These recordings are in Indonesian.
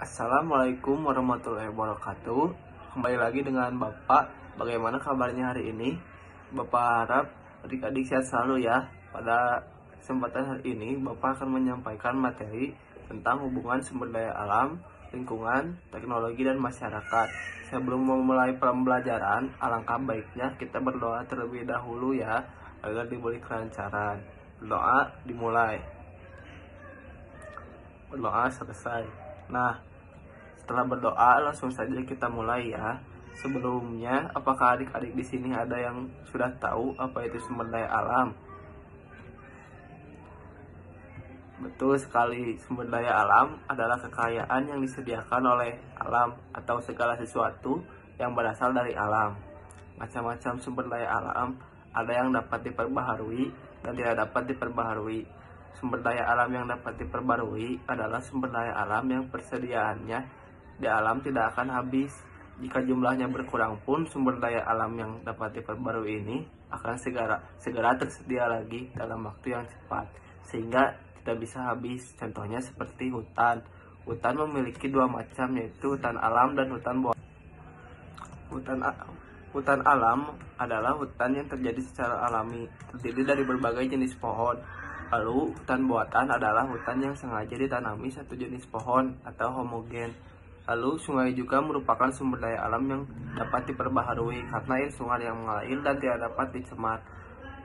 Assalamualaikum warahmatullahi wabarakatuh. Kembali lagi dengan Bapak. Bagaimana kabarnya hari ini? Bapak harap adik-adik sehat selalu ya. Pada kesempatan hari ini Bapak akan menyampaikan materi tentang hubungan sumber daya alam, lingkungan, teknologi, dan masyarakat. Sebelum memulai pembelajaran, alangkah baiknya kita berdoa terlebih dahulu ya, agar diberi kelancaran. Berdoa dimulai. Berdoa selesai. Nah, setelah berdoa, langsung saja kita mulai ya. Sebelumnya, apakah adik-adik di sini ada yang sudah tahu apa itu sumber daya alam? Betul sekali, sumber daya alam adalah kekayaan yang disediakan oleh alam atau segala sesuatu yang berasal dari alam. Macam-macam sumber daya alam, ada yang dapat diperbaharui dan tidak dapat diperbaharui. Sumber daya alam yang dapat diperbarui adalah sumber daya alam yang persediaannya di alam tidak akan habis. Jika jumlahnya berkurang pun, sumber daya alam yang dapat diperbarui ini akan segera tersedia lagi dalam waktu yang cepat, sehingga tidak bisa habis. Contohnya seperti hutan. Hutan memiliki dua macam, yaitu hutan alam dan hutan buatan. Hutan alam adalah hutan yang terjadi secara alami, terdiri dari berbagai jenis pohon. Lalu, hutan buatan adalah hutan yang sengaja ditanami satu jenis pohon atau homogen. Lalu, sungai juga merupakan sumber daya alam yang dapat diperbaharui karena air sungai yang mengalir dan tidak dapat dicemar.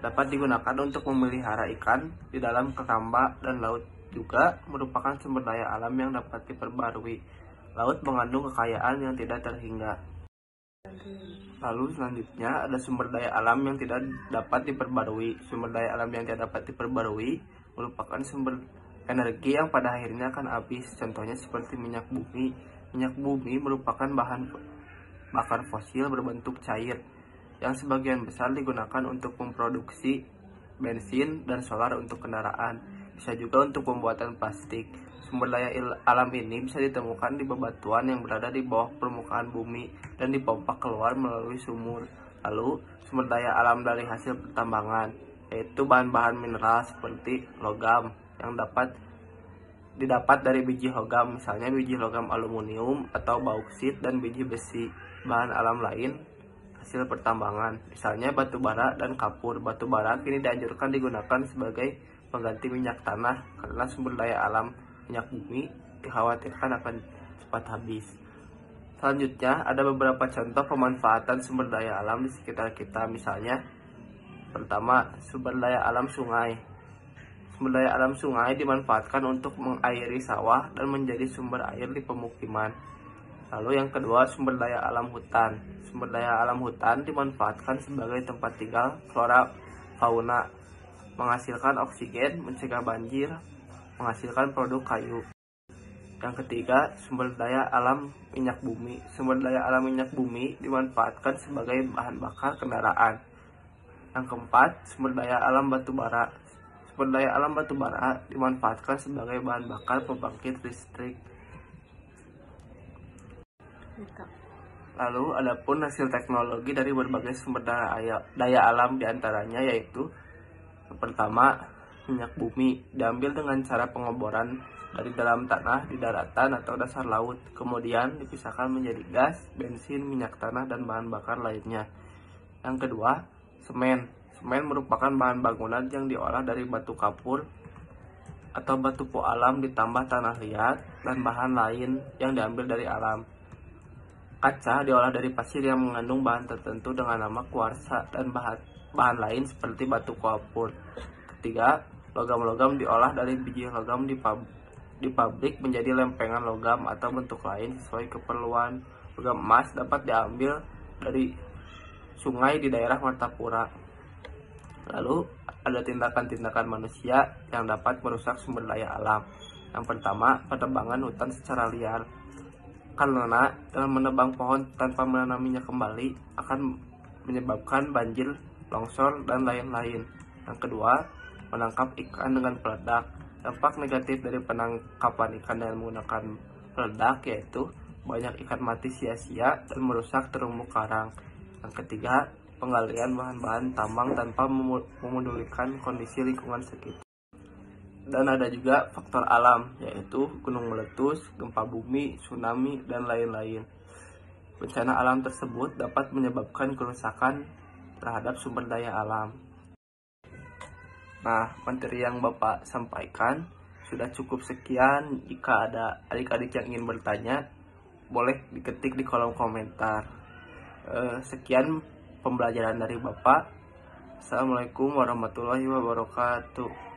Dapat digunakan untuk memelihara ikan di dalam keramba, dan laut juga merupakan sumber daya alam yang dapat diperbaharui. Laut mengandung kekayaan yang tidak terhingga. Lalu selanjutnya ada sumber daya alam yang tidak dapat diperbarui. Sumber daya alam yang tidak dapat diperbarui merupakan sumber energi yang pada akhirnya akan habis. Contohnya seperti minyak bumi. Minyak bumi merupakan bahan bakar fosil berbentuk cair yang sebagian besar digunakan untuk memproduksi bensin dan solar untuk kendaraan. Bisa juga untuk pembuatan plastik. Sumber daya alam ini bisa ditemukan di bebatuan yang berada di bawah permukaan bumi dan dipompa keluar melalui sumur. Lalu, sumber daya alam dari hasil pertambangan, yaitu bahan-bahan mineral seperti logam yang didapat dari biji logam, misalnya biji logam aluminium atau bauksit, dan biji besi. Bahan alam lain hasil pertambangan, misalnya batu bara dan kapur. Batu bara kini dianjurkan digunakan sebagai pengganti minyak tanah karena sumber daya alam minyak bumi dikhawatirkan akan cepat habis. Selanjutnya, ada beberapa contoh pemanfaatan sumber daya alam di sekitar kita. Misalnya, pertama, sumber daya alam sungai. Sumber daya alam sungai dimanfaatkan untuk mengairi sawah dan menjadi sumber air di pemukiman. Lalu yang kedua, sumber daya alam hutan. Sumber daya alam hutan dimanfaatkan sebagai tempat tinggal flora fauna, menghasilkan oksigen, mencegah banjir, menghasilkan produk kayu. Yang ketiga, sumber daya alam minyak bumi. Sumber daya alam minyak bumi dimanfaatkan sebagai bahan bakar kendaraan. Yang keempat, sumber daya alam batu bara. Sumber daya alam batu bara dimanfaatkan sebagai bahan bakar pembangkit listrik. Lalu, adapun hasil teknologi dari berbagai sumber daya alam diantaranya yaitu yang pertama, minyak bumi diambil dengan cara pengeboran dari dalam tanah di daratan atau dasar laut, kemudian dipisahkan menjadi gas, bensin, minyak tanah, dan bahan bakar lainnya. Yang kedua, semen. Semen merupakan bahan bangunan yang diolah dari batu kapur atau batu alam ditambah tanah liat dan bahan lain yang diambil dari alam. Kaca diolah dari pasir yang mengandung bahan tertentu dengan nama kuarsa dan bahan lain seperti batu kapur. Ketiga, logam-logam diolah dari biji logam di pabrik menjadi lempengan logam atau bentuk lain sesuai keperluan. Logam emas dapat diambil dari sungai di daerah Martapura. Lalu, ada tindakan-tindakan manusia yang dapat merusak sumber daya alam. Yang pertama, penebangan hutan secara liar. Karena dengan menebang pohon tanpa menanaminya kembali akan menyebabkan banjir, longsor, dan lain-lain. Yang kedua, menangkap ikan dengan peledak. Dampak negatif dari penangkapan ikan dengan menggunakan peledak yaitu banyak ikan mati sia-sia dan merusak terumbu karang. Yang ketiga, penggalian bahan-bahan tambang tanpa memedulikan kondisi lingkungan sekitar. Dan ada juga faktor alam, yaitu gunung meletus, gempa bumi, tsunami, dan lain-lain. Bencana alam tersebut dapat menyebabkan kerusakan terhadap sumber daya alam. Nah, materi yang Bapak sampaikan sudah cukup sekian. Jika ada adik-adik yang ingin bertanya, boleh diketik di kolom komentar. Sekian pembelajaran dari Bapak. Assalamualaikum warahmatullahi wabarakatuh.